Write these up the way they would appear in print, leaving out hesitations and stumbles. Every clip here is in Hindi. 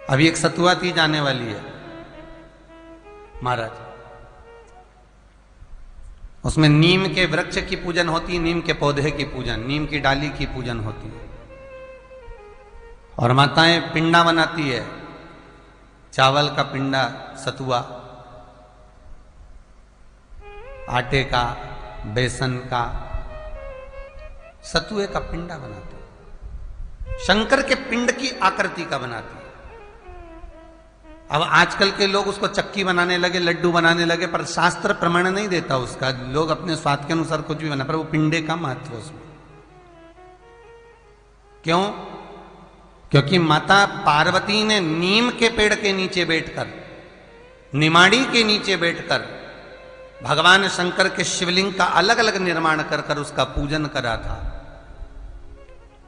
अभी एक सतुआ तीज आने वाली है महाराज, उसमें नीम के वृक्ष की पूजन होती है, नीम के पौधे की पूजन, नीम की डाली की पूजन होती है। और माताएं पिंडा बनाती है, चावल का पिंडा, सतुआ, आटे का, बेसन का, सतुए का पिंडा बनाती है, शंकर के पिंड की आकृति का बनाती है। अब आजकल के लोग उसको चक्की बनाने लगे, लड्डू बनाने लगे, पर शास्त्र प्रमाण नहीं देता उसका, लोग अपने स्वाद के अनुसार कुछ भी बना, पर वो पिंडे का महत्व उसमें। क्यों? क्योंकि माता पार्वती ने नीम के पेड़ के नीचे बैठकर, निमाड़ी के नीचे बैठकर भगवान शंकर के शिवलिंग का अलग अलग निर्माण कर कर उसका पूजन करा था।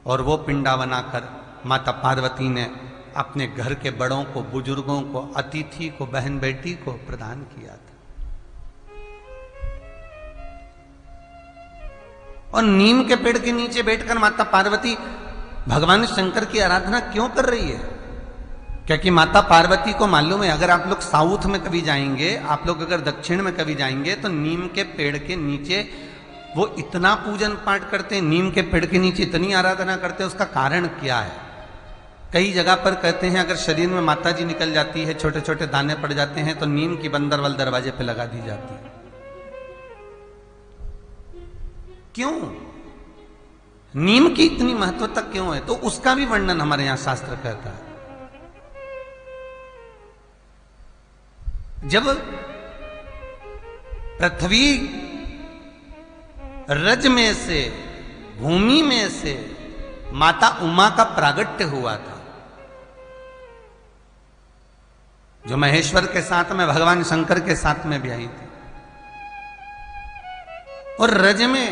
और वो पिंडा बनाकर माता पार्वती ने अपने घर के बड़ों को, बुजुर्गों को, अतिथि को, बहन बेटी को प्रदान किया था। और नीम के पेड़ के नीचे बैठकर माता पार्वती भगवान शंकर की आराधना क्यों कर रही है? क्योंकि माता पार्वती को मालूम है, अगर आप लोग साउथ में कभी जाएंगे, आप लोग अगर दक्षिण में कभी जाएंगे, तो नीम के पेड़ के नीचे वो इतना पूजन पाठ करते हैं, नीम के पेड़ के नीचे इतनी आराधना करते हैं। उसका कारण क्या है? कई जगह पर कहते हैं अगर शरीर में माता जी निकल जाती है, छोटे छोटे दाने पड़ जाते हैं, तो नीम की बंदरवल दरवाजे पे लगा दी जाती है। क्यों? नीम की इतनी महत्वता क्यों है? तो उसका भी वर्णन हमारे यहां शास्त्र कहता है। जब पृथ्वी रज में से, भूमि में से माता उमा का प्रागट्य हुआ था, जो महेश्वर के साथ में, भगवान शंकर के साथ में भी आई थी, और रज में,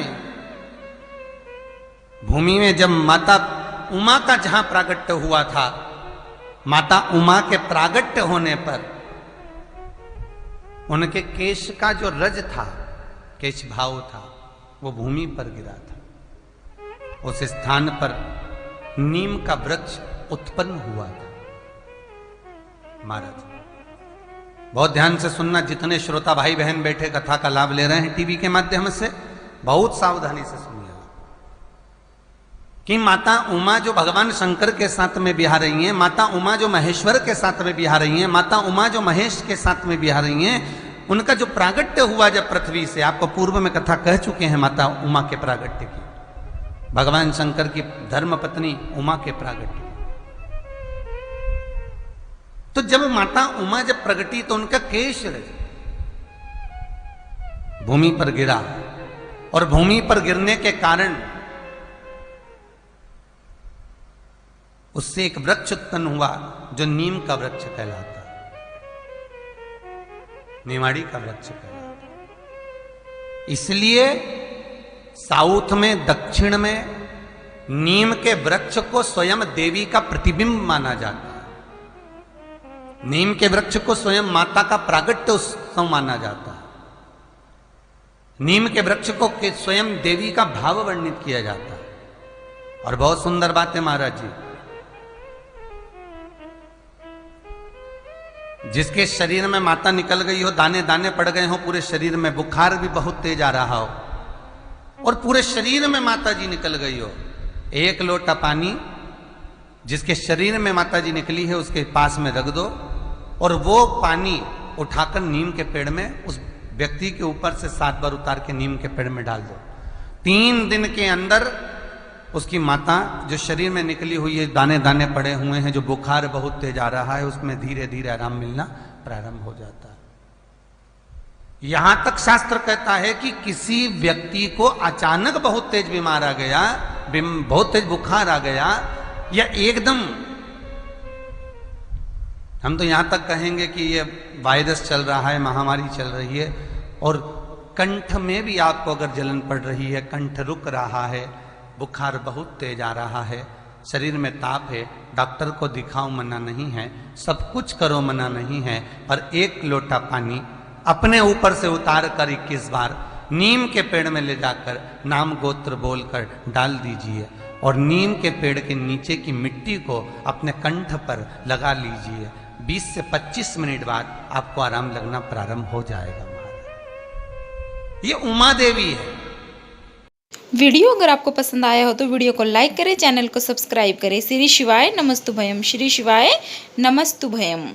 भूमि में जब माता उमा का जहां प्रागट्य हुआ था, माता उमा के प्रागट्य होने पर उनके केश का जो रज था, केश भाव था, वो भूमि पर गिरा था। उस स्थान पर नीम का वृक्ष उत्पन्न हुआ था। महाराज बहुत ध्यान से सुनना, जितने श्रोता भाई बहन बैठे कथा का लाभ ले रहे हैं टीवी के माध्यम से, बहुत सावधानी से सुनिएगा कि माता उमा जो भगवान शंकर के साथ में बिहा रही हैं, माता उमा जो महेश्वर के साथ में बिहा रही हैं, माता उमा जो महेश के साथ में बिहा रही हैं, उनका जो प्रागट्य हुआ जब पृथ्वी से, आपको पूर्व में कथा कह चुके हैं माता उमा के प्रागट्य की, भगवान शंकर की धर्म पत्नी उमा के प्रागट्य। तो जब माता उमा जब प्रगटी तो उनका केश भूमि पर गिरा, और भूमि पर गिरने के कारण उससे एक वृक्ष उत्पन्न हुआ जो नीम का वृक्ष कहलाता, निमाड़ी का वृक्ष कहलाता। इसलिए साउथ में, दक्षिण में नीम के वृक्ष को स्वयं देवी का प्रतिबिंब माना जाता है। नीम के वृक्ष को स्वयं माता का प्रागट्य उत्सव माना जाता है। नीम के वृक्ष को स्वयं देवी का भाव वर्णित किया जाता है। और बहुत सुंदर बात है महाराज जी, जिसके शरीर में माता निकल गई हो, दाने दाने पड़ गए हो पूरे शरीर में, बुखार भी बहुत तेज आ रहा हो, और पूरे शरीर में माता जी निकल गई हो, एक लोटा पानी जिसके शरीर में माता जी निकली है उसके पास में रख दो, और वो पानी उठाकर नीम के पेड़ में उस व्यक्ति के ऊपर से 7 बार उतार के नीम के पेड़ में डाल दो। 3 दिन के अंदर उसकी माता जो शरीर में निकली हुई है, दाने दाने पड़े हुए हैं, जो बुखार बहुत तेज आ रहा है, उसमें धीरे धीरे आराम मिलना प्रारंभ हो जाता है। यहां तक शास्त्र कहता है कि किसी व्यक्ति को अचानक बहुत तेज बीमार आ गया, बहुत तेज बुखार आ गया, या एकदम, हम तो यहां तक कहेंगे कि ये वायरस चल रहा है, महामारी चल रही है, और कंठ में भी आपको अगर जलन पड़ रही है, कंठ रुक रहा है, बुखार बहुत तेज आ रहा है, शरीर में ताप है, डॉक्टर को दिखाओ मना नहीं है, सब कुछ करो मना नहीं है, और 1 लोटा पानी अपने ऊपर से उतार कर 21 बार नीम के पेड़ में ले जाकर नाम गोत्र बोलकर डाल दीजिए, और नीम के पेड़ के नीचे की मिट्टी को अपने कंठ पर लगा लीजिए। 20 से 25 मिनट बाद आपको आराम लगना प्रारंभ हो जाएगा। महाराज ये उमा देवी है। वीडियो अगर आपको पसंद आया हो तो वीडियो को लाइक करें, चैनल को सब्सक्राइब करें। श्री शिवाय नमस्तुभयम, श्री शिवाय नमस्तुभयम।